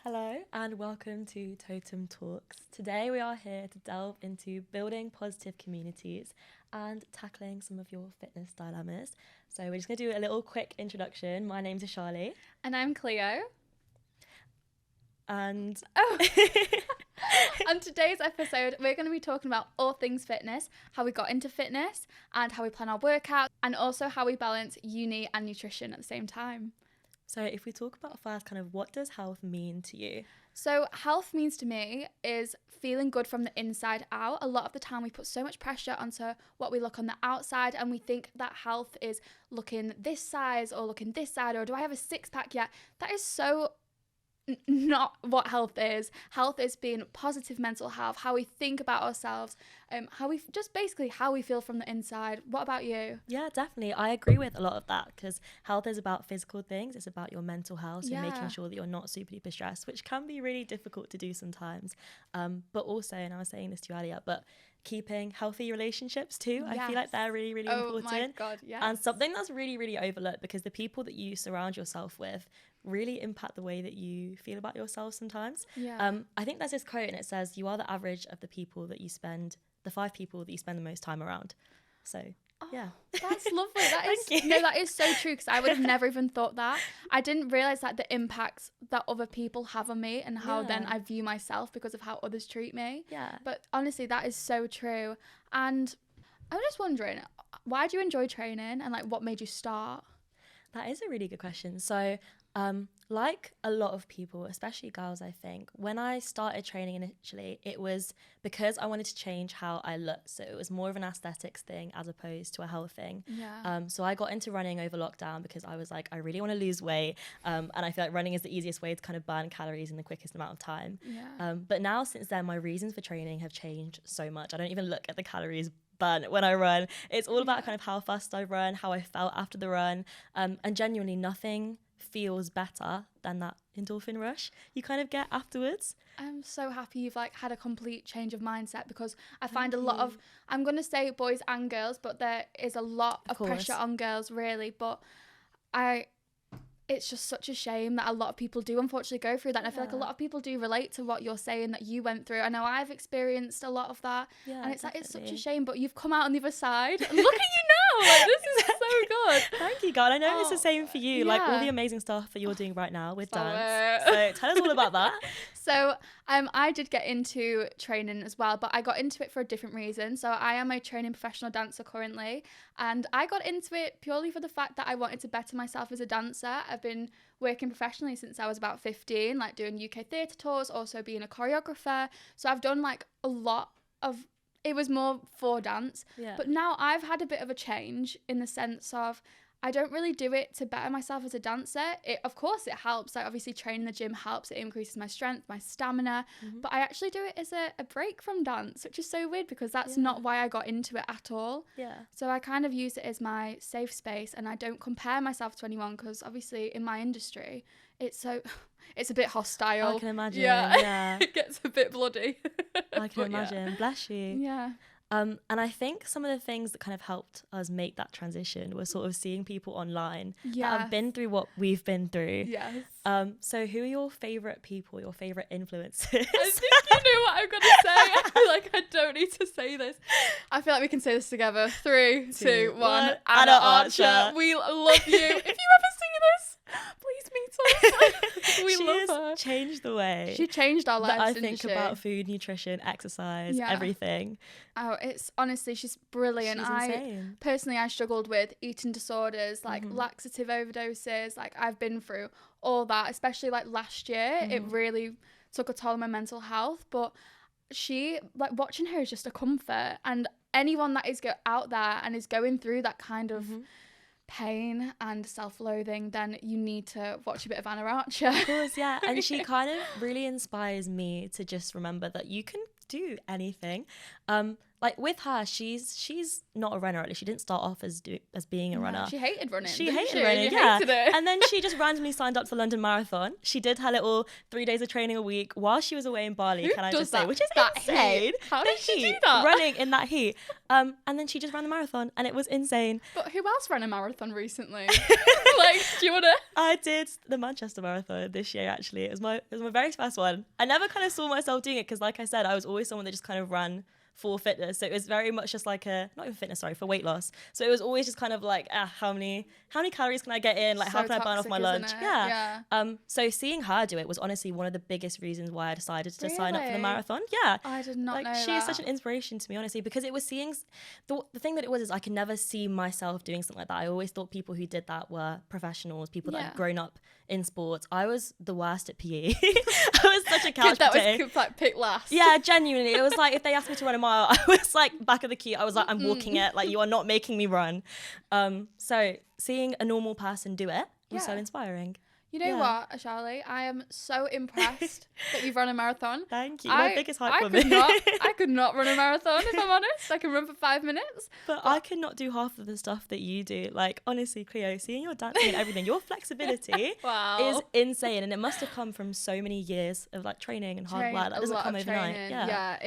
Hello and welcome to TOTUM Talks. Today we are here to delve into building positive communities and tackling some of your fitness dilemmas. So we're just going to do a little quick introduction. My name's Ishali. And I'm Cleo. And On today's episode, we're going to be talking about all things fitness, how we got into fitness and how we plan our workouts, and also how we balance uni and nutrition at the same time. so if we talk about first kind of what does health mean to you? So health means to me is feeling good from the inside out. A lot of the time we put so much pressure onto what we look on the outside, and we think that health is looking this size or looking this side, or do I have a six pack yet? That is so not what health is. Health is being positive mental health, how we think about ourselves, how we just basically how we feel from the inside. What about you? Yeah, definitely. I agree with a lot of that because health is about physical things. It's about your mental health and making sure that you're not super duper stressed, which can be really difficult to do sometimes. But also, and I was saying this to you earlier, but keeping healthy relationships too. I feel like they're really, really important. Oh my God, yes. And something that's really, really overlooked because the people that you surround yourself with really impact the way that you feel about yourself sometimes. I think there's this quote and it says, you are the average of the 5 people that you spend the most time around. So yeah, that's lovely. That is so true, because I would have never even thought that. I didn't realize that the impacts that other people have on me and how then I view myself because of how others treat me. But honestly, that is so true. And I'm just wondering, why do you enjoy training, and like what made you start? That is a really good question. So like a lot of people, especially girls, I think, when I started training initially, it was because I wanted to change how I looked. So it was more of an aesthetics thing as opposed to a health thing. So I got into running over lockdown because I was like, I really want to lose weight. And I feel like running is the easiest way to kind of burn calories in the quickest amount of time. But now since then, my reasons for training have changed so much. I don't even look at the calories burn when I run. It's all about kind of how fast I run, how I felt after the run. And genuinely nothing feels better than that endorphin rush you kind of get afterwards. I'm so happy you've like had a complete change of mindset, because I find a lot of, I'm going to say boys and girls, but there is a lot of pressure on girls really, but it's just such a shame that a lot of people do unfortunately go through that. And I feel like a lot of people do relate to what you're saying that you went through. I know I've experienced a lot of that, and it's like, it's such a shame, but you've come out on the other side. Look at you now, like this is so good. Thank you, God. I know it's the same for you, like all the amazing stuff that you're doing right now with dance. So tell us all about that. So I did get into training as well, but I got into it for a different reason. So I am a training professional dancer currently, and I got into it purely for the fact that I wanted to better myself as a dancer. I've been working professionally since I was about 15, like doing UK theatre tours, also being a choreographer. So I've done like a lot of, it was more for dance. But now I've had a bit of a change in the sense of, I don't really do it to better myself as a dancer. Of course it helps, like obviously training in the gym helps, it increases my strength, my stamina, but I actually do it as a break from dance, which is so weird because that's not why I got into it at all. So I kind of use it as my safe space, and I don't compare myself to anyone, because obviously in my industry it's a bit hostile. I can imagine. Yeah. It gets a bit bloody. I can imagine. Bless you. And I think some of the things that kind of helped us make that transition was sort of seeing people online that have been through what we've been through. So who are your favourite people, your favourite influencers? I think you know what I'm going to say. I feel like I don't need to say this. I feel like we can say this together. 3, 2, 1. Anna Archer. We love you. If you ever see this, please meet us. We love her. She changed the way. She changed our lives, I think about food, nutrition, exercise, everything. Oh, it's honestly, she's brilliant. She's insane. Personally, I struggled with eating disorders, like laxative overdoses. Like I've been through all that, especially like last year. It really took a toll on my mental health. But she, like watching her is just a comfort. And anyone that is out there and is going through that kind of pain and self-loathing, then you need to watch a bit of Anna Archer. Of course, yeah. And she kind of really inspires me to just remember that you can do anything. like with her, she's not a runner. At least she didn't start off as being a runner. She hated running. She hated running, yeah. Hated it. And then she just randomly signed up to the London Marathon. She did her little 3 days of training a week while she was away in Bali. Who can I does just say, that? which is That insane. heat. How The did she do heat, that? running in that heat. And then she just ran the marathon, and it was insane. But who else ran a marathon recently? Like, do you wanna? I did the Manchester Marathon this year. Actually, it was my very first one. I never kind of saw myself doing it because, like I said, I was always someone that just kind of ran for fitness. So it was very much just like not even fitness, sorry, for weight loss. So it was always just kind of like, how many calories can I get in? Like, So how can I burn off my toxic, lunch? isn't it? Yeah. Yeah. So seeing her do it was honestly one of the biggest reasons why I decided to sign up for the Really? marathon. Yeah. I did not know She that. is such an inspiration to me, honestly, because it was seeing the thing that it was is I could never see myself doing something like that. I always thought people who did that were professionals, people that had grown up in sports. I was the worst at PE. I was such a couch That potato. was like pick last. Yeah, genuinely. It was like if they asked me to run a mile, I was like back of the queue. I was like, I'm walking it. Like, you are not making me run. So seeing a normal person do it was so inspiring. You know what, Ishali? I am so impressed that you've run a marathon. Thank you. My biggest hype for me. I could not run a marathon, if I'm honest. I can run for 5 minutes. But I could not do half of the stuff that you do. Like, honestly, Cleo, seeing your dancing and everything, your flexibility is insane. And it must have come from so many years of like training and hard work. That doesn't come overnight. Yeah,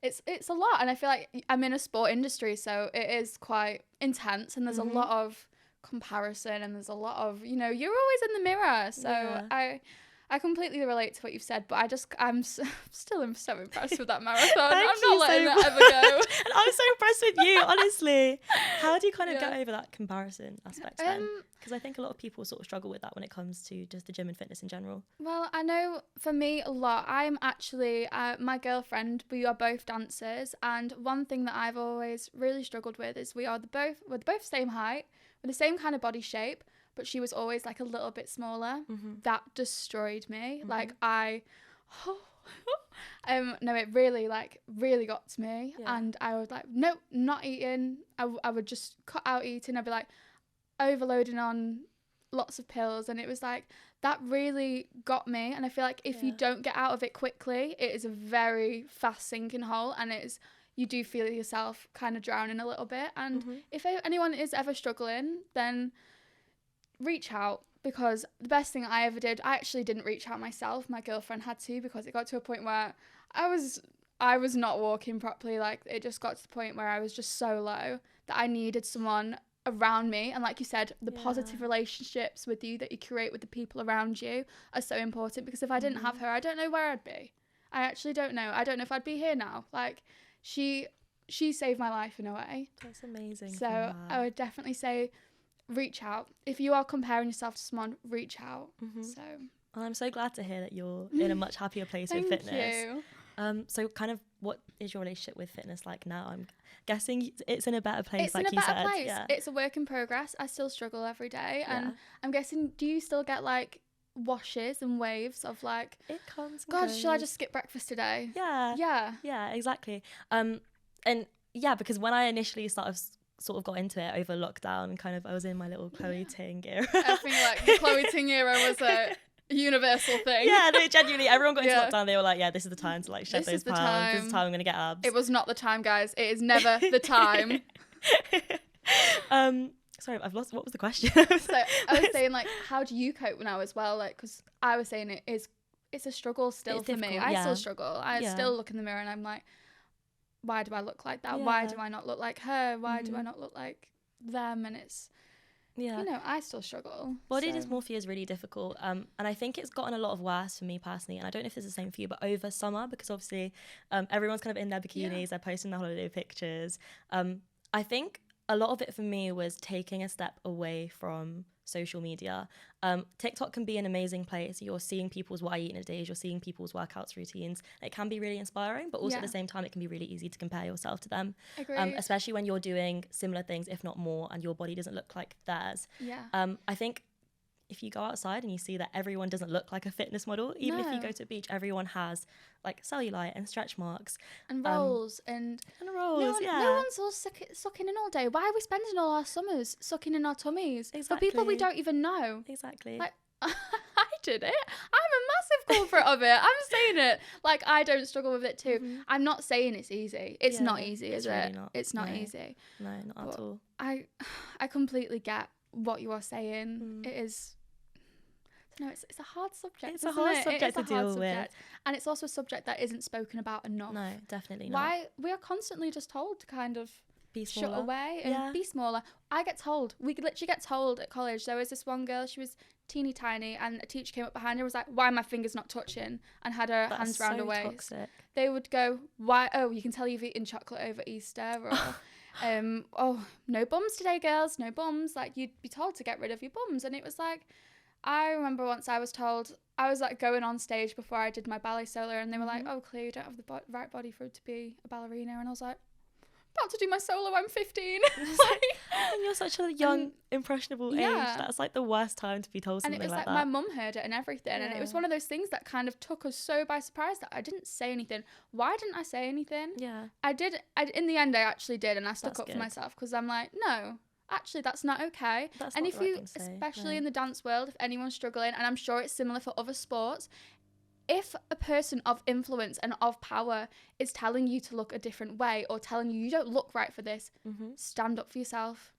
it's a lot. And I feel like I'm in a sport industry, so it is quite intense. And there's a lot of comparison, and there's a lot of, you're always in the mirror. So I completely relate to what you've said, but I'm still so impressed with that marathon. I'm not letting that ever go. And I'm so impressed with you, honestly. How do you kind of get over that comparison aspect then? Because I think a lot of people sort of struggle with that when it comes to just the gym and fitness in general. Well, I know for me a lot. I'm actually, my girlfriend, we are both dancers, and one thing that I've always really struggled with is we're both same height, with the same kind of body shape, but she was always like a little bit smaller. That destroyed me. Like no, it really got to me. And I was like, nope, not eating. I would just cut out eating. I'd be like overloading on lots of pills, and it was like that really got me. And I feel like if you don't get out of it quickly, it is a very fast sinking hole, and you do feel yourself kind of drowning a little bit. And if anyone is ever struggling, then reach out, because the best thing I ever did, I actually didn't reach out myself. My girlfriend had to, because it got to a point where I was not walking properly. Like, it just got to the point where I was just so low that I needed someone around me. And like you said, the positive relationships with you that you create with the people around you are so important, because if I didn't have her, I don't know where I'd be. I actually don't know. I don't know if I'd be here now. Like, she saved my life in a way. That's amazing. So I would definitely say reach out. If you are comparing yourself to someone, reach out. So well, I'm so glad to hear that you're in a much happier place with fitness. Thank you. So kind of what is your relationship with fitness like now? I'm guessing it's in a better place, It's like in a you better said. place. Yeah. It's a work in progress. I still struggle every day. And I'm guessing, do you still get like washes and waves of like, it comes and God, goes. shall I just skip breakfast today? Yeah, exactly. And yeah, because when I initially sort of got into it over lockdown, kind of I was in my little Chloe Ting era. I think like the Chloe Ting era was a universal thing. Yeah, no, genuinely, everyone got into lockdown. They were like, yeah, this is the time to like shed This those is the pounds. time. This is the time I'm gonna get abs. It was not the time, guys. It is never the time. Sorry, I've lost. What was the question? So I was saying, like, how do you cope now as well? Like, because I was saying it's a struggle still It's for me. difficult, I still struggle. I Yeah. still look in the mirror and I'm like, why do I look like that? Why do I not look like her? Why do I not look like them? And it's, I still struggle. Body dysmorphia is really difficult. And I think it's gotten a lot of worse for me personally. And I don't know if it's the same for you, but over summer, because obviously everyone's kind of in their bikinis, they're posting their holiday pictures. I think a lot of it for me was taking a step away from social media. TikTok can be an amazing place. You're seeing people's what I eat in a day, you're seeing people's workouts routines. It can be really inspiring, but also at the same time, it can be really easy to compare yourself to them. Especially when you're doing similar things, if not more, and your body doesn't look like theirs. I think if you go outside and you see that everyone doesn't look like a fitness model, even if you go to a beach, everyone has like cellulite and stretch marks and rolls and rolls. No one's all sucking in all day. Why are we spending all our summers sucking in our tummies for people we don't even know? Exactly. Like, I did it. I'm a massive culprit of it. I'm saying it. Like, I don't struggle with it too. Mhm. I'm not saying it's easy. It's Yeah, not easy, it's is really it? not. It's not No. easy. No, not But at all. I completely get what you are saying. Mm. It is. No, it's a hard subject. It's a hard subject It is to a hard deal with. subject. And it's also a subject that isn't spoken about enough. No, definitely not. Why we are constantly just told to kind of Be smaller. shut away and Yeah. be smaller. I get told. We could literally get told at college. There was this one girl. She was teeny tiny, and a teacher came up behind her and was like, "Why are my fingers not touching?" and had her That's hands round so her waist. toxic. They would go, "Why? Oh, you can tell you've eaten chocolate over Easter," or "Oh, no bums today, girls. No bums." Like, you'd be told to get rid of your bums, and it was like, I remember once I was told, I was like going on stage before I did my ballet solo, and they were like, "Oh, Cleo, you don't have the right body for to be a ballerina," and I was like, about to do my solo, I'm 15. Like, and you're such a young, impressionable yeah. age. That's like the worst time to be told And something it was like like that. my mum heard it and everything, and it was Yeah. one of those things that kind of took us so by surprise that I didn't say anything. Why didn't I say anything? Yeah. I did. In the end, I actually did, and I stuck That's up good. for myself, because I'm like, no, actually, that's not okay. That's And not if the right you, thing to say, especially no. in the dance world, if anyone's struggling, and I'm sure it's similar for other sports, if a person of influence and of power is telling you to look a different way, or telling you don't look right for this, stand up for yourself.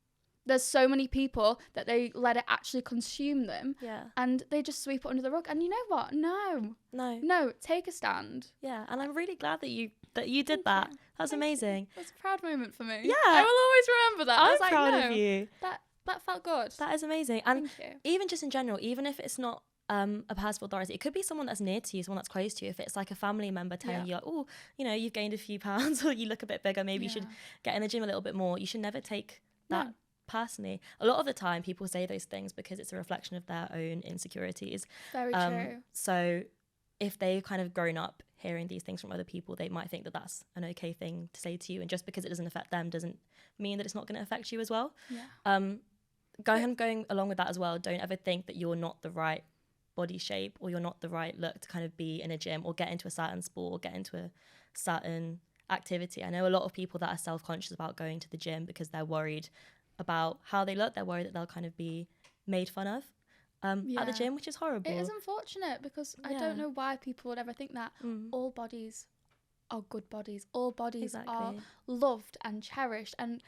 There's so many people that they let it actually consume them, Yeah. and they just sweep it under the rug. And you know what? No, take a stand. Yeah. And I'm really glad that you did Thank that. you. That's Thank amazing. It was a proud moment for me. Yeah. I will always remember that. I I'm was like, proud no, of you. that felt good. That is amazing. And Thank you. even just in general, even if it's not a person of authority, it could be someone that's near to you, someone that's close to you. If it's like a family member telling you, like, oh, you know, you've gained a few pounds, or you look a bit bigger, maybe you should get in the gym a little bit more. You should never take that personally. A lot of the time people say those things because it's a reflection of their own insecurities. Very true. So if they've kind of grown up hearing these things from other people, they might think that that's an okay thing to say to you, and just because it doesn't affect them doesn't mean that it's not going to affect you as well. Going along with that as well, don't ever think that you're not the right body shape, or you're not the right look to kind of be in a gym, or get into a certain sport, or get into a certain activity. I know a lot of people that are self-conscious about going to the gym because they're worried about how they look. They're worried that they'll kind of be made fun of at the gym, which is horrible. It is unfortunate, because I don't know why people would ever think that. All bodies are good bodies. All bodies are loved and cherished. And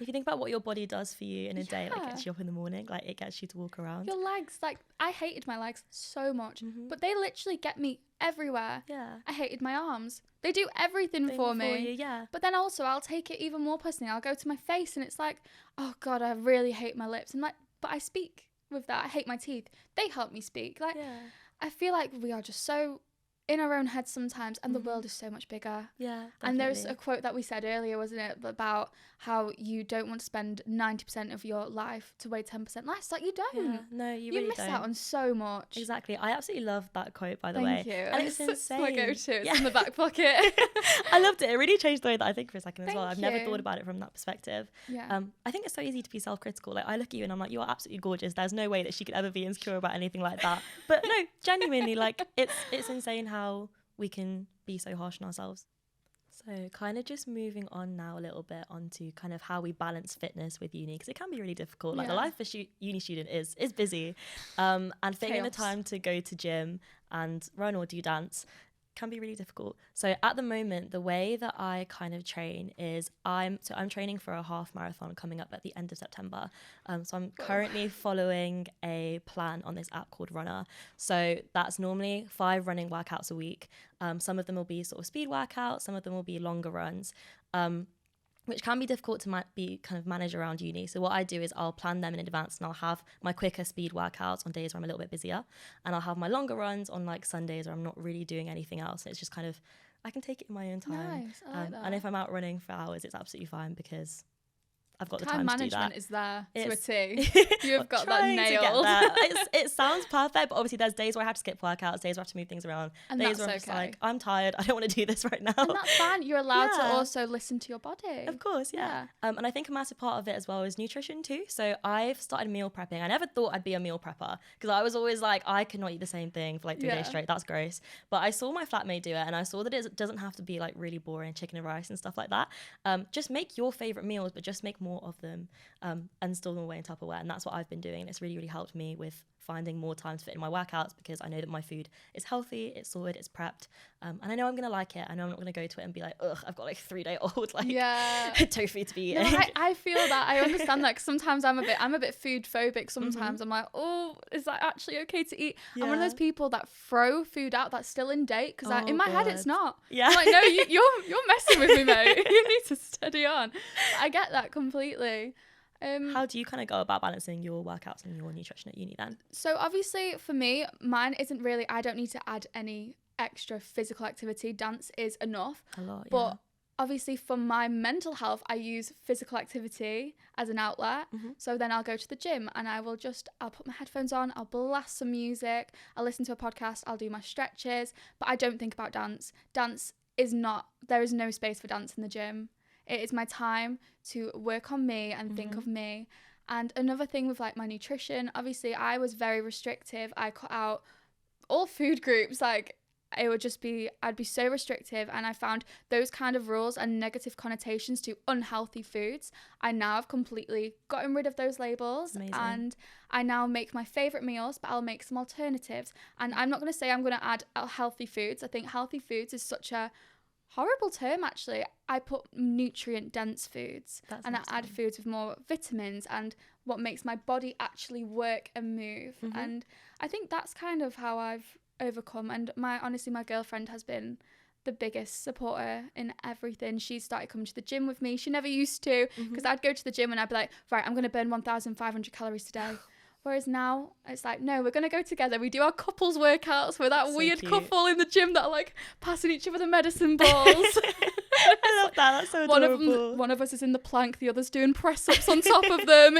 if you think about what your body does for you in a day, like, it gets you up in the morning, like, it gets you to walk around. Your legs, like, I hated my legs so much, but they literally get me everywhere. I hated my arms. They do everything for me. But then also, I'll take it even more personally. I'll go to my face, and it's like, oh God, I really hate my lips. And like, but I speak with that. I hate my teeth. They help me speak. Like, I feel like we are just so in our own heads sometimes, and the world is so much bigger. And there's a quote that we said earlier, wasn't it, about how you don't want to spend 90% of your life to weigh 10% less. Like, you don't. No, you really miss don't. out on so much. Exactly. I absolutely love that quote, by the Thank way. you. And it's insane. My go-to. It's in the back pocket. I loved it. It really changed the way that I think for a second as well. Thank I've never you. thought about it from that perspective. Yeah. I think it's so easy to be self-critical. Like, I look at you and I'm like, you are absolutely gorgeous. There's no way that she could ever be insecure about anything like that. But no, genuinely, like, it's insane how we can be so harsh on ourselves. So kind of just moving on now a little bit onto kind of how we balance fitness with uni, because it can be really difficult. Like, the life of a uni student is busy, and fitting the time to go to gym and run or do dance can be really difficult. So at the moment, the way that I kind of train is I'm training for a half marathon coming up at the end of September. So I'm currently following a plan on this app called Runner. So that's normally 5 running workouts a week. Some of them will be sort of speed workouts, some of them will be longer runs. Which can be difficult to be kind of manage around uni. So what I do is I'll plan them in advance, and I'll have my quicker speed workouts on days where I'm a little bit busier, and I'll have my longer runs on like Sundays where I'm not really doing anything else. It's just kind of, I can take it in my own time. Nice, I like that. And if I'm out running for hours, it's absolutely fine because I've got the time to do that. Time management is there to a It's- T. You've got that Trying to get nailed. there. It sounds perfect, but obviously there's days where I have to skip workouts, days where I have to move things around, And days that's where I'm just okay. like, I'm tired, I don't want to do this right now. And that's fine. You're allowed to Yeah. also listen to your body. Of course, yeah. And I think a massive part of it as well is nutrition too. So I've started meal prepping. I never thought I'd be a meal prepper because I was always like, I could not eat the same thing for like 3 days straight. That's gross. But I saw my flatmate do it, and I saw that it doesn't have to be like really boring chicken and rice and stuff like that. Just make your favorite meals, but just make more of them, and store them away in Tupperware. And that's what I've been doing. It's really, really helped me with finding more time to fit in my workouts because I know that my food is healthy, it's sorted, it's prepped, and I know I'm gonna like it. I know I'm not gonna go to it and be like, ugh, I've got like 3-day-old like tofu to be eating. No, I feel that. I understand that, 'cause sometimes I'm a bit food phobic. Sometimes I'm like, oh, is that actually okay to eat? I'm one of those people that throw food out that's still in date, because in my head it's not. I'm like, no, you're messing with me, mate. You need to steady on. But I get that completely. How do you kind of go about balancing your workouts and your nutrition at uni then? So obviously for me, mine isn't really, I don't need to add any extra physical activity. Dance is enough. A lot, but obviously for my mental health, I use physical activity as an outlet. So then I'll go to the gym and I'll put my headphones on, I'll blast some music, I'll listen to a podcast, I'll do my stretches, but I don't think about dance. There is no space for dance in the gym. It is my time to work on me and think of me. And another thing with like my nutrition, obviously I was very restrictive. I cut out all food groups. Like I'd be so restrictive, and I found those kind of rules and negative connotations to unhealthy foods. I now have completely gotten rid of those labels. Amazing. And I now make my favourite meals, but I'll make some alternatives. And I'm not going to say I'm going to add healthy foods. I think healthy foods is such a horrible term, actually. I put nutrient dense foods. I add foods with more vitamins and what makes my body actually work and move. And I think that's kind of how I've overcome. And honestly my girlfriend has been the biggest supporter in everything. She started coming to the gym with me. She never used to, because I'd go to the gym and I'd be like, right, I'm going to burn 1,500 calories today. Whereas now it's like, no, we're going to go together. We do our couples workouts. We're that weird couple in the gym that are like passing each other the medicine balls. I love that. That's so adorable. One of us is in the plank, the other's doing press ups on top of them.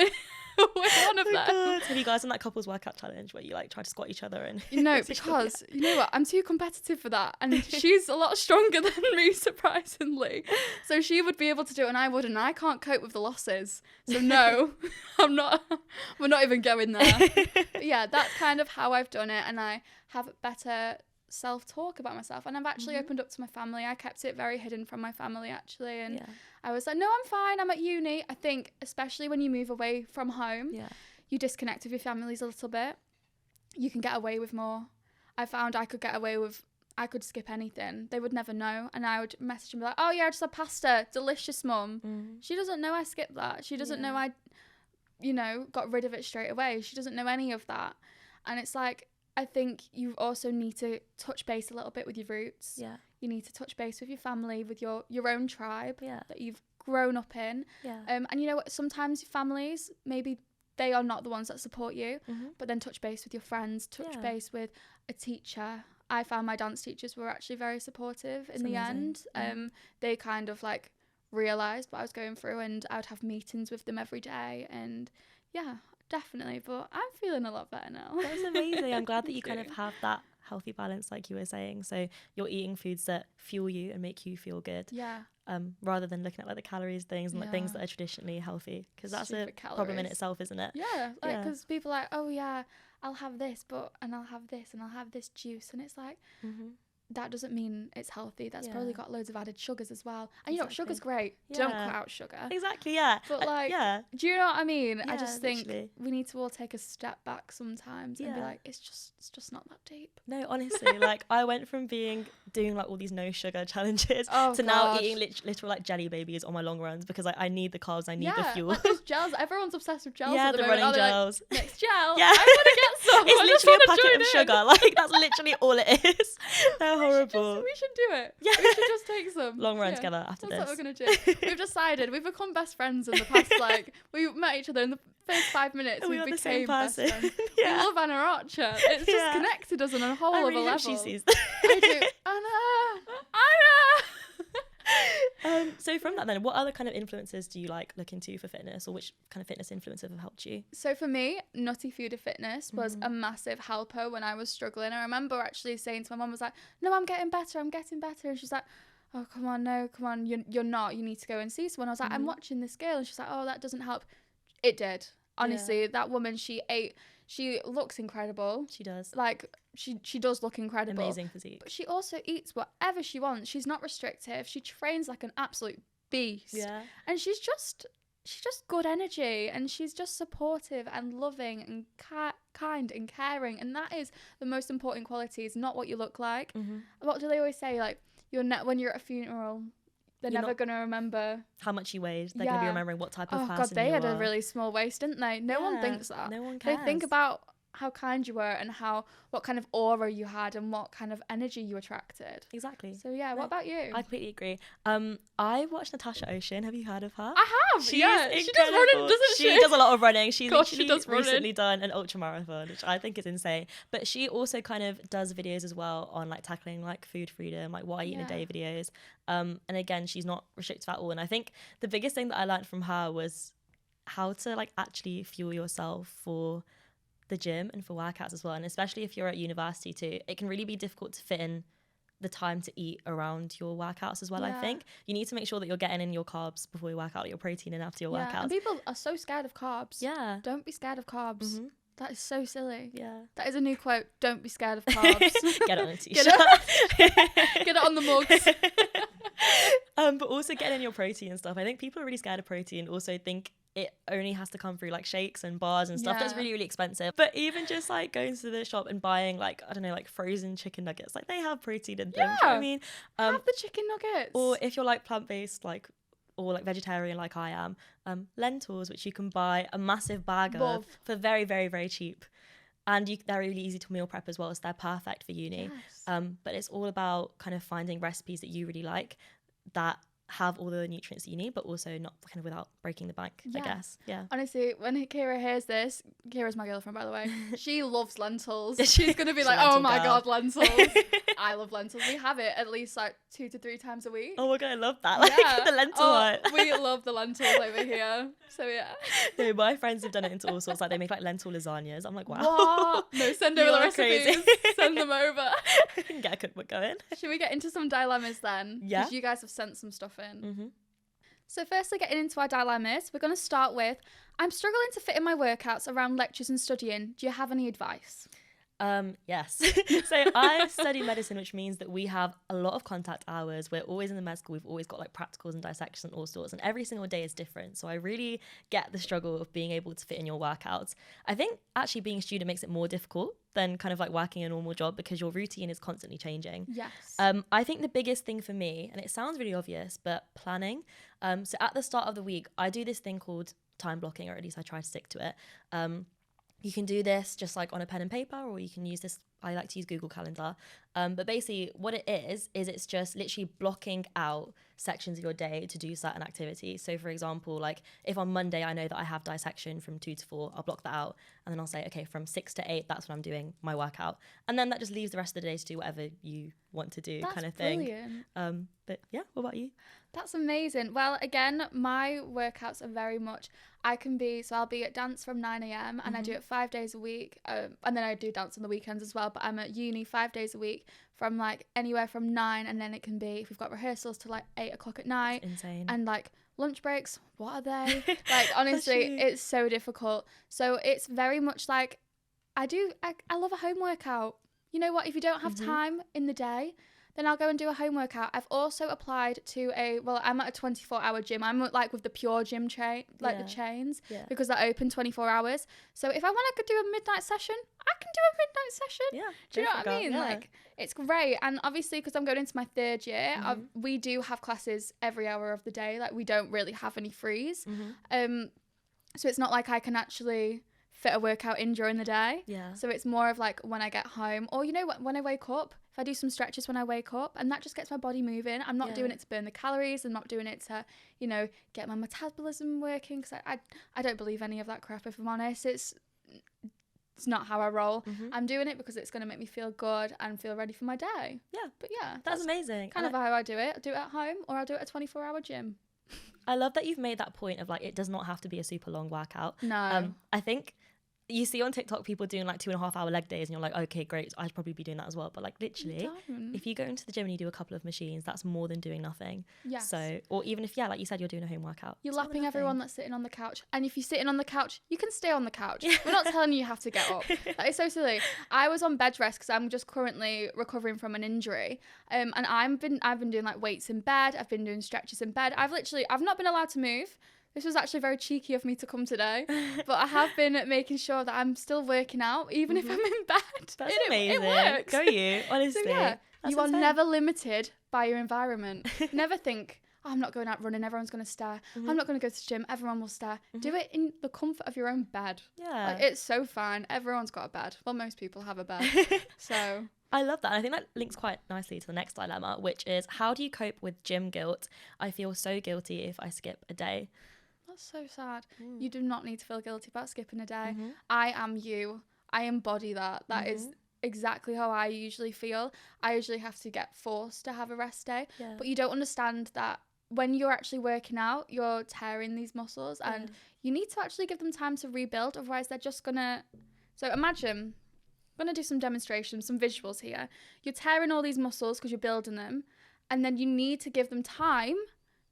We're one of them. God. Have you guys done that couples workout challenge where you like try to squat each other? And no, because you know what, I'm too competitive for that, and she's a lot stronger than me, surprisingly. So she would be able to do it and I wouldn't. I can't cope with the losses. So no, we're not even going there. But yeah, that's kind of how I've done it, and I have better self-talk about myself, and I've actually opened up to my family. I kept it very hidden from my family, actually, and I was like, no, I'm fine, I'm at uni. I think especially when you move away from home, you disconnect with your families a little bit. You can get away with more. I found I could skip anything. They would never know, and I would message them like, oh yeah, I just had pasta, delicious, mum. She doesn't know I skipped that. She doesn't know I got rid of it straight away. She doesn't know any of that. And it's like, I think you also need to touch base a little bit with your roots. Yeah. You need to touch base with your family, with your own tribe that you've grown up in. Yeah. And you know what? Sometimes families, maybe they are not the ones that support you, but then touch base with your friends, touch base with a teacher. I found my dance teachers were actually very supportive in the end. They kind of like realised what I was going through, and I would have meetings with them every day, and yeah, definitely. But I'm feeling a lot better now. That's amazing. I'm glad that you kind of have that healthy balance, like you were saying. So you're eating foods that fuel you and make you feel good. Yeah. Rather than looking at like the calories things and like things that are traditionally healthy, because that's a problem in itself, isn't it? Yeah. Like, because people are like, oh yeah, I'll have this, and I'll have this, and I'll have this juice, and it's like, that doesn't mean it's healthy. That's probably got loads of added sugars as well. And you know, sugar's great. Don't cut out sugar. Exactly, yeah. But like, do you know what I mean? I just think we need to all take a step back sometimes and be like, it's just not that deep. No, honestly, like I went from doing like all these no sugar challenges to now eating literal like jelly babies on my long runs, because I need the carbs, I need the fuel. Like those gels. Everyone's obsessed with gels at the running moment. gels. Like, next gel. I want to get some. It's literally a packet of sugar. Like that's literally all it is. They're horrible. We should do it. Yeah. We should just take some. Long run together after this. That's what we're going to do. We've decided. We've become best friends in the past, like, we met each other in the first 5 minutes. We became best friends. We love Anna Archer. It's just connected us on a whole other level. She sees that. I do. Anna! So from that then, what other kind of influences do you like look into for fitness, or which kind of fitness influencers have helped you? So for me, Nutty Food of Fitness was a massive helper when I was struggling. I remember actually saying to my mum, was like, no, I'm getting better. And she's like, oh, come on, you're not. You need to go and see someone. I was like, I'm watching this girl. And she's like, oh, that doesn't help. It did. Honestly, that woman, she looks incredible. She does. Like, she does look incredible. Amazing physique. But she also eats whatever she wants. She's not restrictive. She trains like an absolute beast. Yeah. And she's just she's just good energy, and she's just supportive and loving and kind and caring, and that is the most important qualities, not what you look like. What do they always say, like, when you're at a funeral, they're never going to remember how much you weighed. They're going to be remembering what type of person God, they you had are. a really small waist, didn't they? No one thinks that. No one cares. They think about how kind you were and what kind of aura you had and what kind of energy you attracted. Exactly. So yeah, what about you? I completely agree. I watched Natasha Ocean. Have you heard of her? I have. She does running, doesn't she? She does a lot of running. She's she does recently done an ultra marathon, which I think is insane. But she also kind of does videos as well on like tackling like food freedom, like what I eat in a day videos. And again, she's not restricted at all. And I think the biggest thing that I learned from her was how to like actually fuel yourself for the gym and for workouts as well. And especially if you're at university too, it can really be difficult to fit in the time to eat around your workouts as well. I think you need to make sure that you're getting in your carbs before you work out, your protein in after your workouts. And people are so scared of carbs. Don't be scared of carbs. That is so silly. That is a new quote. Don't be scared of carbs. Get it on a t-shirt. Get it on the mugs. But also getting in your protein and stuff. I think people are really scared of protein, also think it only has to come through like shakes and bars and stuff that's really, really expensive. But even just like going to the shop and buying like, I don't know, like frozen chicken nuggets, like they have protein in them. Do you know what I mean? Have the chicken nuggets. Or if you're like plant-based, like, or like vegetarian like I am, lentils, which you can buy a massive bag of for very, very, very cheap. And they're really easy to meal prep as well, so they're perfect for uni. But it's all about kind of finding recipes that you really like that have all the nutrients that you need, but also not kind of without breaking the bank, I guess. Honestly, when Kira hears this, Kira's my girlfriend, by the way, she loves lentils. She's going to be like, oh my God, lentils. I love lentils. We have it at least like 2 to 3 times a week. Oh my God, I love that. Like the lentil one. We love the lentils over here. So yeah. No, my friends have done it into all sorts. Like they make like lentil lasagnas. I'm like, wow. What? No, send over the recipes. Send them over. Get a cookbook going. Should we get into some dilemmas then? Yeah. Because you guys have sent some stuff in. So firstly, getting into our dilemmas, we're going to start with, I'm struggling to fit in my workouts around lectures and studying. Do you have any advice? Yes. So I study medicine, which means that we have a lot of contact hours. We're always in the med school. We've always got like practicals and dissections and all sorts, and every single day is different. So I really get the struggle of being able to fit in your workouts. I think actually being a student makes it more difficult than kind of like working a normal job because your routine is constantly changing. Yes. I think the biggest thing for me, and it sounds really obvious, but planning. So at the start of the week, I do this thing called time blocking, or at least I try to stick to it. You can do this just like on a pen and paper, or you can use this. I like to use Google Calendar. But basically what it is it's just literally blocking out sections of your day to do certain activities. So for example, like if on Monday I know that I have dissection from 2 to 4, I'll block that out. And then I'll say, okay, from 6 to 8, that's when I'm doing my workout. And then that just leaves the rest of the day to do whatever you want to do, kind of thing. Brilliant. But yeah, what about you? That's amazing. Well, again, my workouts are very much, I'll be at dance from 9 a.m. and I do it 5 days a week. And then I do dance on the weekends as well, but I'm at uni 5 days a week from like anywhere from 9, and then it can be, if we've got rehearsals, to like 8 o'clock at night. That's insane. And like lunch breaks, what are they? Like honestly, it's so difficult. So it's very much like, I love a home workout. You know what, if you don't have time in the day, then I'll go and do a home workout. I've also applied to I'm at a 24-hour gym. I'm like with the Pure Gym chain, like the chains, because they're open 24 hours. So if I want to do a midnight session, I can do a midnight session. Yeah. Do you know what I mean? Yeah. Like, it's great. And obviously, because I'm going into my 3rd year, we do have classes every hour of the day. Like, we don't really have any frees. So it's not like I can actually fit a workout in during the day. Yeah. So it's more of like when I get home, or you know what, when I wake up, if I do some stretches when I wake up, and that just gets my body moving. I'm not doing it to burn the calories. I'm not doing it to, you know, get my metabolism working, because I don't believe any of that crap, if I'm honest. It's not how I roll. I'm doing it because it's going to make me feel good and feel ready for my day. Yeah. But yeah, that's amazing. Kind of how I do it. I'll do it at home, or I'll do it at a 24-hour gym. I love that you've made that point of like, it does not have to be a super long workout. No. I think you see on TikTok people doing like 2.5 hour leg days, and you're like, okay, great, I'd probably be doing that as well. But like literally, if you go into the gym and you do a couple of machines, that's more than doing nothing. Yes. So, or even if, like you said, you're doing a home workout, you're lapping everyone that's sitting on the couch. And if you're sitting on the couch, you can stay on the couch. We're not telling you have to get up. That is so silly. I was on bed rest because I'm just currently recovering from an injury. And I've been doing like weights in bed. I've been doing stretches in bed. I've not been allowed to move. this was actually very cheeky of me to come today, but I have been making sure that I'm still working out, even if I'm in bed. That's amazing. It works. Go you, honestly. So yeah, That's you are insane. never limited by your environment. Never think, oh, I'm not going out running, everyone's going to stare. I'm not going to go to the gym, everyone will stare. Do it in the comfort of your own bed. Yeah. Like, it's so fine. Everyone's got a bed. Well, most people have a bed. So I love that. And I think that links quite nicely to the next dilemma, which is, how do you cope with gym guilt? I feel so guilty if I skip a day. that's so sad. You do not need to feel guilty about skipping a day. I am you. I embody that. That is exactly how I usually feel. I usually have to get forced to have a rest day. Yeah. But you don't understand that when you're actually working out, you're tearing these muscles and you need to actually give them time to rebuild. Otherwise, they're just going to... So imagine... I'm going to do some demonstrations, some visuals here. You're tearing all these muscles because you're building them, and then you need to give them time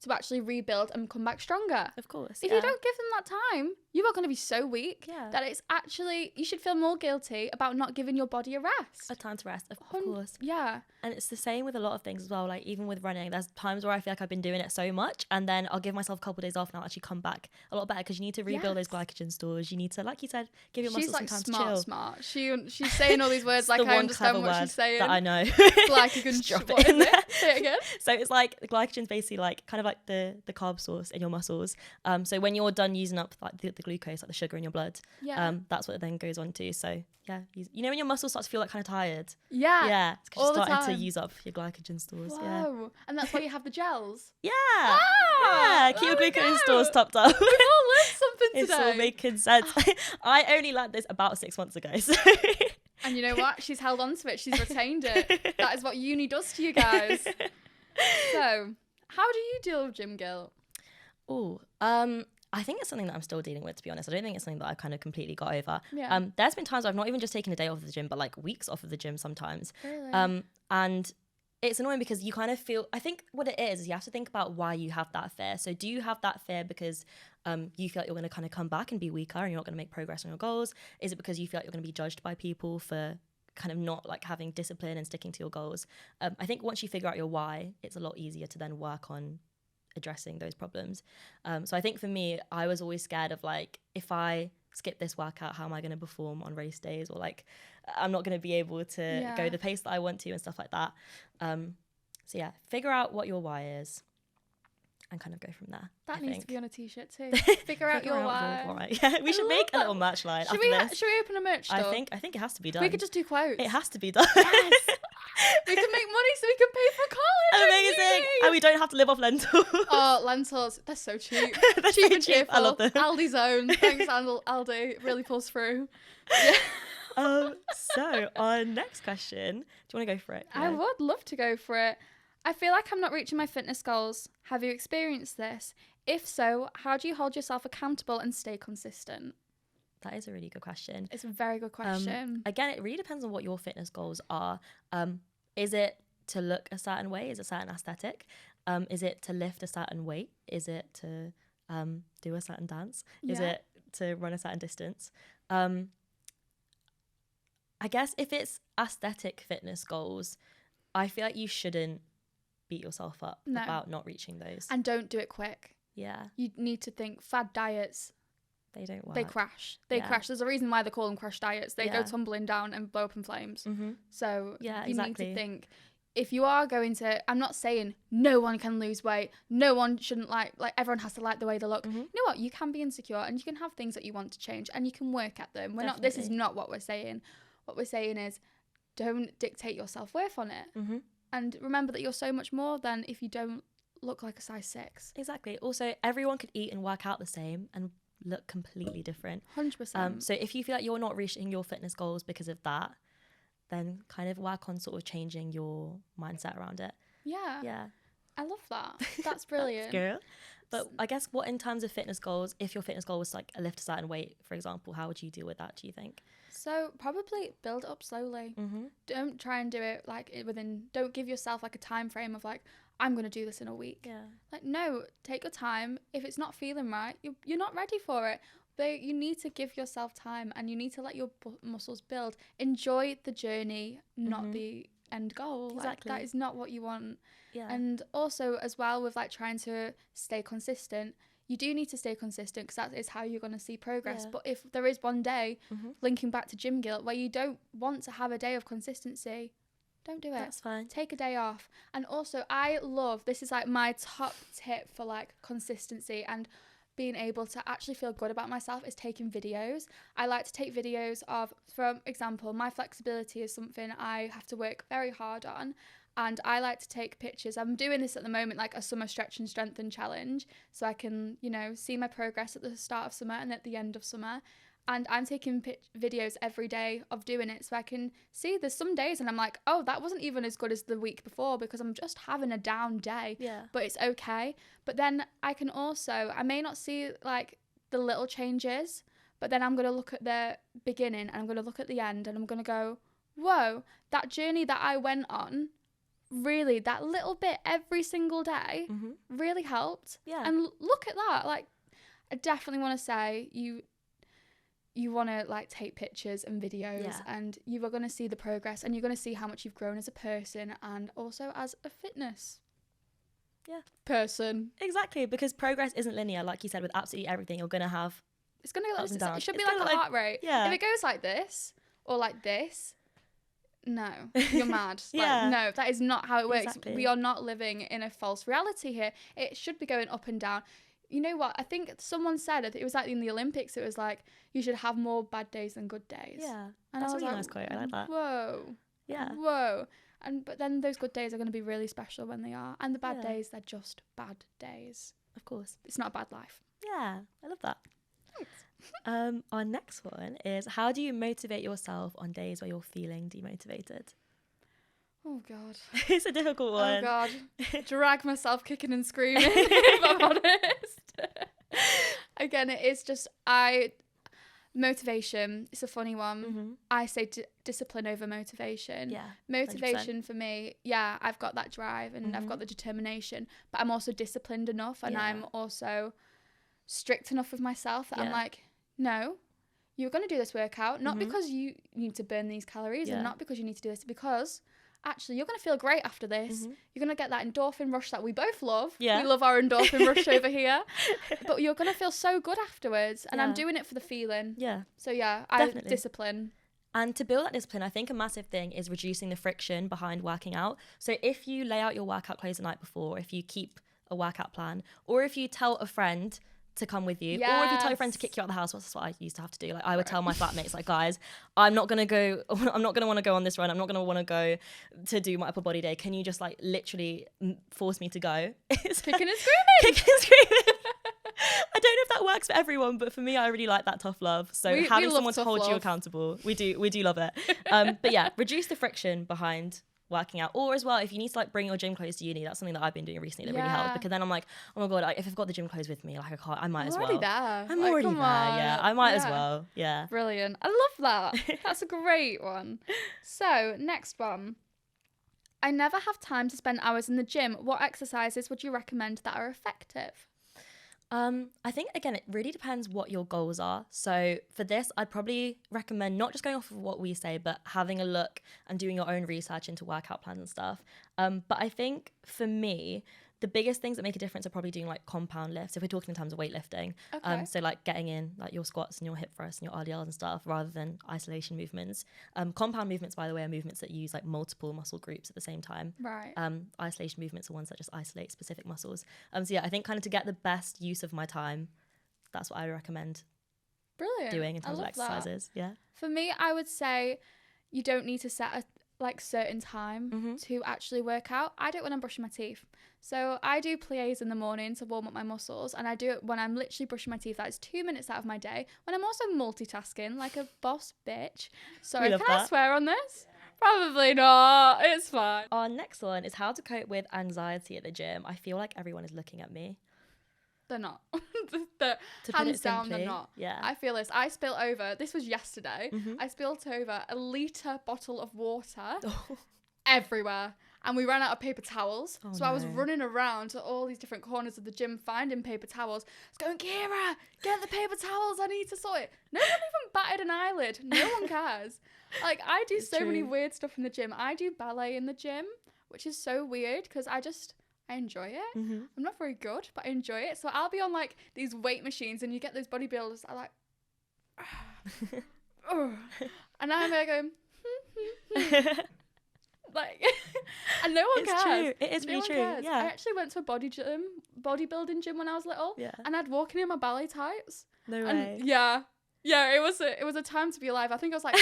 to actually rebuild and come back stronger. Of course. If you don't give them that time, you are going to be so weak Yeah. that it's actually, you should feel more guilty about not giving your body a rest. A time to rest, of course. Yeah. And it's the same with a lot of things as well. Like even with running, there's times where I feel like I've been doing it so much, and then I'll give myself a couple of days off and I'll actually come back a lot better, because you need to rebuild those glycogen stores. You need to, like you said, give your muscles some time to chill. Smart. She's saying all these words like I understand what she's saying. That I know. Glycogen. Drop What it in is there. it? Say it again. So it's like the glycogen's basically like kind of like the carb source in your muscles. So when you're done using up like the glucose, like the sugar in your blood, that's what it then goes on to. So yeah, you know when your muscles start to feel like kind of tired. Yeah. It's because you're starting to use up your glycogen stores. Whoa. Yeah. And that's why you have the gels. Yeah. Ah, Keep your there we glucose go. stores topped up. We've all learned something It's today. all making sense. I only learned this about 6 months ago. So. And you know what? She's held on to it. She's retained it. That is what uni does to you guys. So, how do you deal with gym guilt? Oh, I think it's something that I'm still dealing with, to be honest. I don't think it's something that I've kind of completely got over. Yeah. There's been times where I've not even just taken a day off of the gym, but like weeks off of the gym sometimes. Really? And it's annoying because you kind of feel, I think what it is you have to think about why you have that fear. So do you have that fear because you feel like you're going to kind of come back and be weaker and you're not going to make progress on your goals? Is it because you feel like you're going to be judged by people for kind of not like having discipline and sticking to your goals? I think once you figure out your why, it's a lot easier to then work on addressing those problems. So I think for me, I was always scared of like, if I skip this workout, how am I going to perform on race days? Or like, I'm not going to be able to go the pace that I want to and stuff like that. So yeah, figure out what your why is and kind of go from there. That I needs think. to be on a t-shirt too. Figure out your why. Yeah, we should make a that. little merch line Should after we this. should we open a merch store? I think it has to be done. We could just do quotes. It has to be done. Yes. We can make money so we can pay for college. Amazing. And we don't have to live off lentils. Oh, lentils. They're so cheap. They're Cheap so and cheap. cheerful. I love them. Aldi's own. Thanks, Aldi. It really pulls through. Yeah. So our next question. Do you want to go for it? I would love to go for it. I feel like I'm not reaching my fitness goals. Have you experienced this? If so, how do you hold yourself accountable and stay consistent? That is a really good question. It's a very good question. Again, it really depends on what your fitness goals are. Is it to look a certain way? Is it a certain aesthetic? Is it to lift a certain weight? Is it to do a certain dance? Is it to run a certain distance? I guess if it's aesthetic fitness goals, I feel like you shouldn't beat yourself up about not reaching those. And don't do it quick. Yeah. You need to think fad diets. They don't work. They crash. They crash. There's a reason why they call them crash diets. They go tumbling down and blow up in flames. Mm-hmm. So you exactly. need to think, if you are going to, I'm not saying no one can lose weight. No one shouldn't like everyone has to like the way they look. Mm-hmm. You know what? You can be insecure and you can have things that you want to change and you can work at them. This is not what we're saying. What we're saying is don't dictate your self-worth on it. Mm-hmm. And remember that you're so much more than if you don't look like a size 6. Exactly. Also, everyone could eat and work out the same and look completely different. 100%. So if you feel like you're not reaching your fitness goals because of that, then kind of work on sort of changing your mindset around it. Yeah. I love that. That's brilliant. Girl. But I guess what in terms of fitness goals, if your fitness goal was like a lift a certain weight, for example, how would you deal with that, do you think? So probably build up slowly. Mm-hmm. Don't try and do it don't give yourself like a time frame of like, I'm going to do this in a week. Yeah. Like, no, take your time. If it's not feeling right, you're not ready for it. But you need to give yourself time and you need to let your muscles build. Enjoy the journey, not the end goal. Exactly. Like, that is not what you want. Yeah. And also as well with like trying to stay consistent, you do need to stay consistent because that is how you're going to see progress. Yeah. But if there is one day, linking back to gym guilt, where you don't want to have a day of consistency, don't do it. That's fine. Take a day off. And also, I love, this is like my top tip for like consistency and being able to actually feel good about myself, is taking videos. I like to take videos of, for example, my flexibility is something I have to work very hard on. And I like to take pictures. I'm doing this at the moment, like a summer stretch and strengthen challenge. So I can, you know, see my progress at the start of summer and at the end of summer. And I'm taking videos every day of doing it, so I can see there's some days and I'm like, oh, that wasn't even as good as the week before because I'm just having a down day. Yeah. But it's okay. But then I can also, I may not see like the little changes, but then I'm going to look at the beginning and I'm going to look at the end and I'm going to go, whoa, that journey that I went on, really, that little bit every single day really helped. Yeah. And look at that. Like, I definitely want to say you want to like take pictures and videos, and you are going to see the progress and you're going to see how much you've grown as a person and also as a fitness person. Exactly, because progress isn't linear. Like you said, with absolutely everything, you're going to have it's going to go ups and like, downs. it should be It's like gonna a heart rate. Yeah. If it goes like this or like this, no, you're mad. Yeah. Like, no, that is not how it works. Exactly. We are not living in a false reality here. It should be going up and down. You know what? I think someone said it was like in the Olympics. It was like you should have more bad days than good days. Yeah, and that's I was a really like, nice quote. I like that. Whoa. Yeah. Whoa. But then those good days are going to be really special when they are, and the bad Yeah. days, they're just bad days. Of course. It's not a bad life. Yeah, I love that. Our next one is, how do you motivate yourself on days where you're feeling demotivated? Oh God. It's a difficult one. Oh God. Drag myself kicking and screaming, if I'm honest. Again, it is just motivation. It's a funny one. I say discipline over motivation. Yeah. Motivation for me, I've got that drive and I've got the determination, but I'm also disciplined enough and I'm also strict enough with myself that I'm like, no, you're going to do this workout, not because you need to burn these calories and not because you need to do this, because actually you're going to feel great after this. You're going to get that endorphin rush that we both love. We love our endorphin rush over here. But you're going to feel so good afterwards. And I'm doing it for the feeling. Yeah. So Definitely. Discipline. And to build that discipline, I think a massive thing is reducing the friction behind working out. So if you lay out your workout clothes the night before, if you keep a workout plan, or if you tell a friend to come with you, or if you tell your friend to kick you out of the house, that's what I used to have to do. Like, I would tell my flatmates, like, guys, I'm not going to want to go on this run. I'm not going to want to go to do my upper body day. Can you just like literally force me to go? Kicking and screaming. Kicking and screaming. I don't know if that works for everyone, but for me, I really like that tough love. So having someone to hold you accountable, we do love it. But yeah, reduce the friction behind working out. Or as well, if you need to like bring your gym clothes to uni, that's something that I've been doing recently that really helps, because then I'm like, oh my God, like, if I've got the gym clothes with me, like I might as well. I'm already there. Yeah, I might as well. Yeah. Brilliant. I love that. That's a great one. So next one. I never have time to spend hours in the gym. What exercises would you recommend that are effective? I think, again, it really depends what your goals are. So for this, I'd probably recommend not just going off of what we say, but having a look and doing your own research into workout plans and stuff. But I think for me, the biggest things that make a difference are probably doing like compound lifts, if we're talking in terms of weightlifting. So like getting in like your squats and your hip thrusts and your RDLs and stuff, rather than isolation movements. Compound movements, by the way, are movements that use like multiple muscle groups at the same time. Right. Isolation movements are ones that just isolate specific muscles. So yeah, I think kind of to get the best use of my time, that's what I recommend. Brilliant. Doing in terms of exercises. That. Yeah. For me, I would say you don't need to set a certain time to actually work out. I do it when I'm brushing my teeth. So I do plies in the morning to warm up my muscles, and I do it when I'm literally brushing my teeth. That is 2 minutes out of my day, when I'm also multitasking like a boss bitch. Sorry, can I swear on this? Probably not. It's fine. Our next one is how to cope with anxiety at the gym. I feel like everyone is looking at me. They're not. Hands down, they're not. Yeah. I feel this. I spilled over. This was yesterday. I spilled over a litre bottle of water everywhere. And we ran out of paper towels. I was running around to all these different corners of the gym finding paper towels. I was going, Kira, get the paper towels. I need to sort it. No one even batted an eyelid. No one cares. Like, I do many weird stuff in the gym. I do ballet in the gym, which is so weird because I I enjoy it. Mm-hmm. I'm not very good, but I enjoy it. So I'll be on like these weight machines, and you get those bodybuilders that are like, and I'm there going, like, and no one cares. True. It is No really one true. cares. Yeah. I actually went to a bodybuilding gym when I was little, Yeah. and I'd walk in my ballet tights. No And way. yeah, it was a time to be alive. I think I was like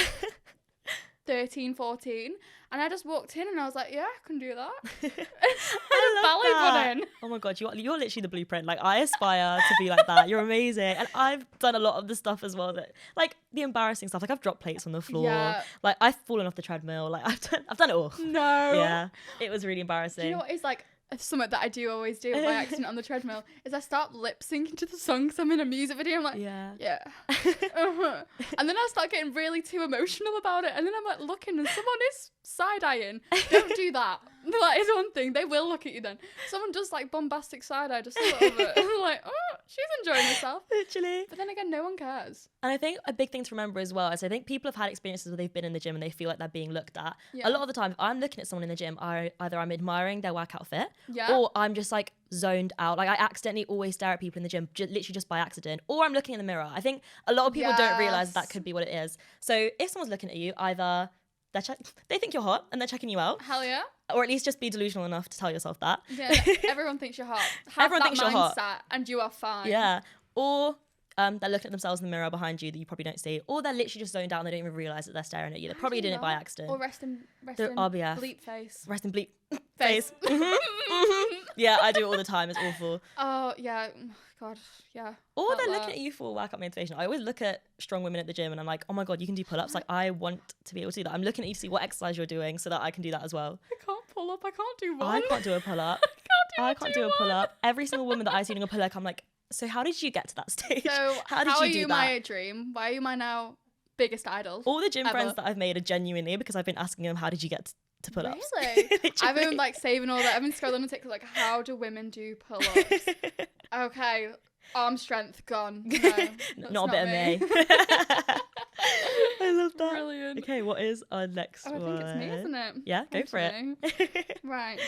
13, 14, and I just walked in and I was like, yeah, I can do that. I love ballet that. button. Oh my god, you're literally the blueprint. Like, I aspire to be like that. You're amazing. And I've done a lot of the stuff as well, that like the embarrassing stuff. Like, I've dropped plates on the floor. Yeah. Like, I've fallen off the treadmill. Like, I've done it all. No. Yeah. It was really embarrassing. Do you know what is like something that I do always do by accident on the treadmill is I start lip syncing to the song because I'm in a music video. I'm like, Yeah. uh-huh. And then I start getting really too emotional about it, and then I'm like looking and someone is side-eyeing. Don't do that. That is one thing. They will look at you then. Someone does like bombastic side-eye just a little bit. I'm like, oh, she's enjoying herself. Literally. But then again, no one cares. And I think a big thing to remember as well is I think people have had experiences where they've been in the gym and they feel like they're being looked at. Yeah. A lot of the time, if I'm looking at someone in the gym, either I'm admiring their workout fit, Yeah. or I'm just like zoned out. Like, I accidentally always stare at people in the gym, literally just by accident, or I'm looking in the mirror. I think a lot of people don't realize that could be what it is. So if someone's looking at you, either they think you're hot and they're checking you out, Hell yeah. or at least just be delusional enough to tell yourself that. Yeah, everyone thinks you're hot. Have Everyone that thinks you're hot. mindset and you are fine. Yeah. Or they're looking at themselves in the mirror behind you that you probably don't see, or they're literally just zoned out and they don't even realize that they're staring at you. They're probably doing it by accident. Or rest in RBF. bleep face. Rest in bleep face. Yeah, I do it all the time. It's awful. Oh, yeah. God, yeah. Or Felt they're that. looking at you for workout motivation. I always look at strong women at the gym and I'm like, oh my God, you can do pull-ups. Like, I want to be able to do that. I'm looking at you to see what exercise you're doing so that I can do that as well. I can't pull up. I can't do one. I can't do a pull-up. I can't do a pull-up. Every single woman that I see doing a pull-up, I'm like, so how did you get to that stage? So, how did are you do you that? my dream? Why are you my now biggest idol? All the gym ever? friends that I've made are genuinely because I've been asking them, how did you get to pull-ups? Really? I've Literally. been like saving all that. I've been scrolling on TikTok like, how do women do pull-ups? Okay, arm strength gone. No, that's not a bit of me. I love that. Brilliant. Okay, what is our next Oh, I one? think it's me, isn't it? Yeah, go for it. it. Right.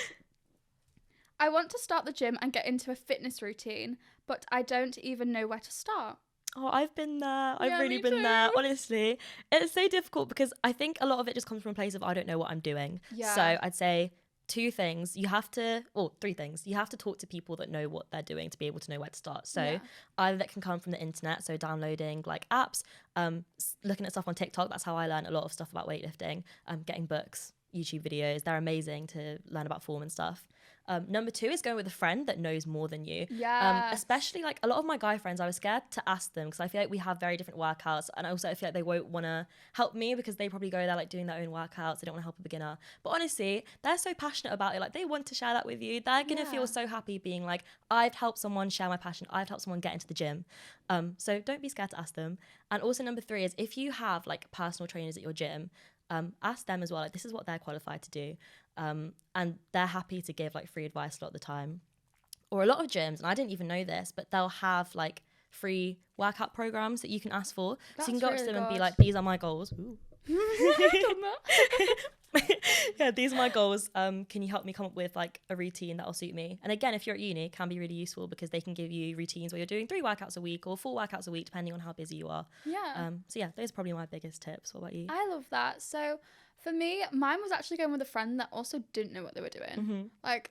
I want to start the gym and get into a fitness routine, but I don't even know where to start. Oh, I've been there. I've Yeah, really me been there. too. Honestly, it's so difficult because I think a lot of it just comes from a place of I don't know what I'm doing. Yeah. So I'd say three things. You have to talk to people that know what they're doing to be able to know where to start. So Yeah. either that can come from the internet, so downloading like apps, looking at stuff on TikTok. That's how I learned a lot of stuff about weightlifting. Getting books, YouTube videos. They're amazing to learn about form and stuff. Number two is going with a friend that knows more than you. Yes. Especially like a lot of my guy friends, I was scared to ask them because I feel like we have very different workouts, and also I feel like they won't want to help me because they probably go there like doing their own workouts. They don't want to help a beginner. But honestly, they're so passionate about it. Like, they want to share that with you. They're gonna feel so happy being like, I've helped someone share my passion. I've helped someone get into the gym. So don't be scared to ask them. And also number three is if you have like personal trainers at your gym, ask them as well. Like, this is what they're qualified to do. And they're happy to give like free advice a lot of the time. Or a lot of gyms, and I didn't even know this, but they'll have like free workout programs that you can ask for. So you can go up to them and be like, these are my goals. Ooh. I've done that. Yeah, these are my goals. Can you help me come up with like a routine that'll suit me? And again, if you're at uni, it can be really useful because they can give you routines where you're doing 3 workouts a week or 4 workouts a week, depending on how busy you are. Yeah. So yeah, those are probably my biggest tips. What about you? I love that. So for me, mine was actually going with a friend that also didn't know what they were doing. Mm-hmm. Like,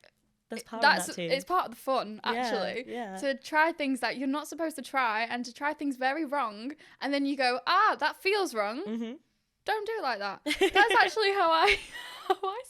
There's power in that too. it's part of the fun, actually. Yeah. To try things that you're not supposed to try and to try things very wrong, and then you go, that feels wrong. Mm-hmm. Don't do it like that. That's actually how I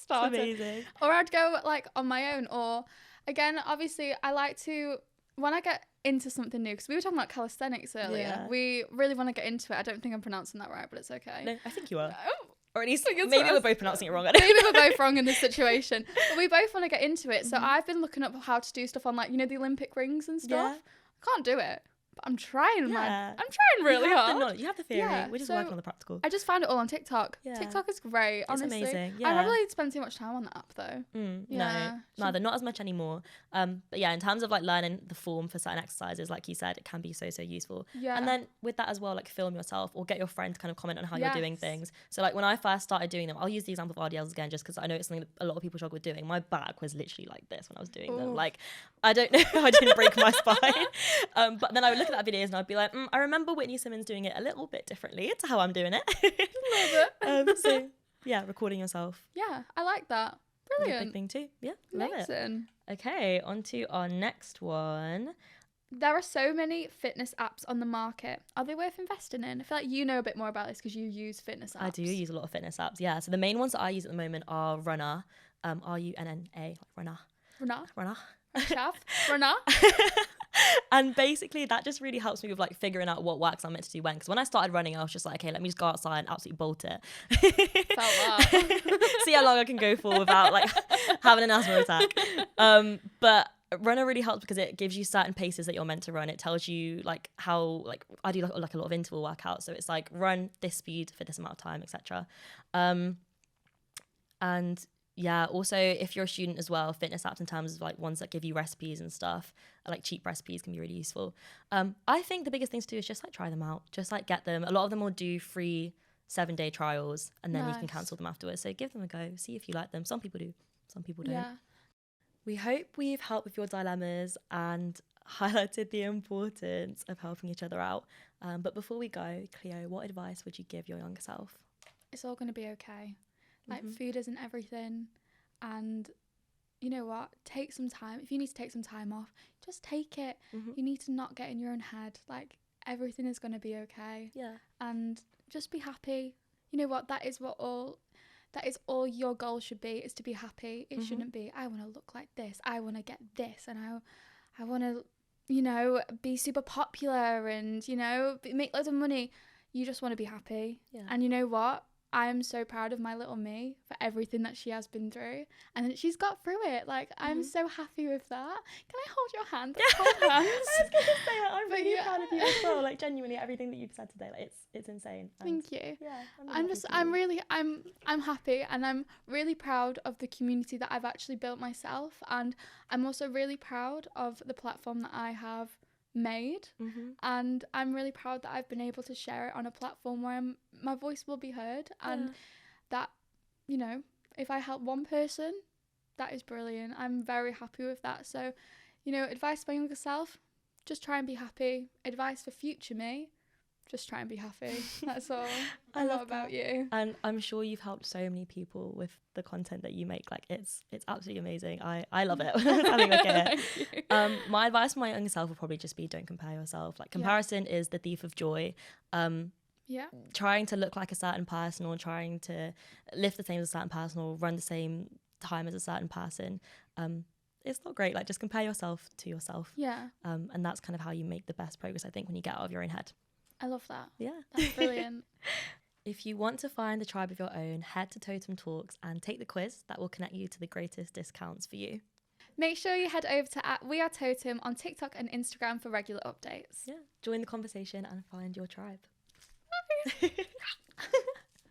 started. It's amazing. Or I'd go like on my own. Or again, obviously, I like to, when I get into something new, because we were talking about calisthenics earlier. Yeah. We really want to get into it. I don't think I'm pronouncing that right, but it's okay. No, I think you are. Oh, Or at least Fingers maybe we're crossed. both pronouncing it wrong. I don't maybe know. we're both wrong in this situation, but we both want to get into it. So I've been looking up how to do stuff on, like, you know, the Olympic rings and stuff. Yeah. I can't do it. but I'm trying Yeah. I'm trying really You have hard. the knowledge, you have the theory. Yeah, We're just so working on the practical. I just found it all on TikTok. Yeah. TikTok is great, honestly. It's amazing. I Yeah. never really spend too much time on the app though. No, neither, not as much anymore. But yeah, in terms of like learning the form for certain exercises, like you said, it can be so useful. Yeah. And then with that as well, like film yourself or get your friend to kind of comment on how you're doing Yes. things. So like when I first started doing them, I'll use the example of RDLs again, just because I know it's something that a lot of people struggle with doing. My back was literally like this when I was doing them. Like, I don't know how I didn't break my spine. But then I would look at that videos and I'd be like, I remember Whitney Simmons doing it a little bit differently to how I'm doing it. Love it. So yeah, recording yourself. Yeah, I like that. Is a Brilliant. big thing too. Yeah, love it. Amazing. Okay, on to our next one. There are so many fitness apps on the market. Are they worth investing in? I feel like you know a bit more about this because you use fitness apps. I do use a lot of fitness apps. Yeah, so the main ones that I use at the moment are Runner, RUNNA, like Runner. Runner. Runner. And basically that just really helps me with like figuring out what works I'm meant to do when. Because when I started running, I was just like, okay, let me just go outside and absolutely bolt it. Felt that. See how long I can go for without like having an asthma attack. But Runner really helps because it gives you certain paces that you're meant to run. It tells you like how, like I do like a lot of interval workouts. So it's like run this speed for this amount of time, etc. And yeah, also if you're a student as well, fitness apps in terms of like ones that give you recipes and stuff, like cheap recipes can be really useful. I think the biggest thing to do is just like try them out, just like get them. A lot of them will do free 7-day trials and then you can cancel them afterwards. So give them a go, see if you like them. Some people do, some people don't. Yeah. We hope we've helped with your dilemmas and highlighted the importance of helping each other out. But before we go, Cleo, what advice would you give your younger self? It's all going to be okay. Like food isn't everything, and you know what, take some time. If you need to take some time off, just take it. You need to not get in your own head. Like everything is going to be okay. Yeah. And just be happy. You know what, that is all your goal should be, is to be happy. It shouldn't be, I want to look like this, I want to get this, and I want to, you know, be super popular and, you know, make loads of money. You just want to be happy. Yeah. And you know what, I am so proud of my little me for everything that she has been through and that she's got through it. Like, I'm so happy with that. Can I hold your hand? Let's hold hands. I was going to say that. I'm really proud of you as well. Like, genuinely, everything that you've said today, like, it's insane. And thank you. Yeah. I'm happy, and I'm really proud of the community that I've actually built myself, and I'm also really proud of the platform that I have made, and I'm really proud that I've been able to share it on a platform where my voice will be heard, and that, you know, if I help one person, that is brilliant. I'm very happy with that. So, you know, advice for my younger self, just try and be happy. Advice for future me, just try and be happy. That's all. I love about you. And I'm sure you've helped so many people with the content that you make. Like, it's absolutely amazing. I love it. I think I get it. My advice for my younger self would probably just be, don't compare yourself. Like, comparison is the thief of joy. Trying to look like a certain person or trying to lift the same as a certain person or run the same time as a certain person, it's not great. Like, just compare yourself to yourself. And that's kind of how you make the best progress, I think, when you get out of your own head. I love that. Yeah. That's brilliant. If you want to find the tribe of your own, head to TOTUM Talks and take the quiz that will connect you to the greatest discounts for you. Make sure you head over to @WeAreTotum on TikTok and Instagram for regular updates. Yeah. Join the conversation and find your tribe.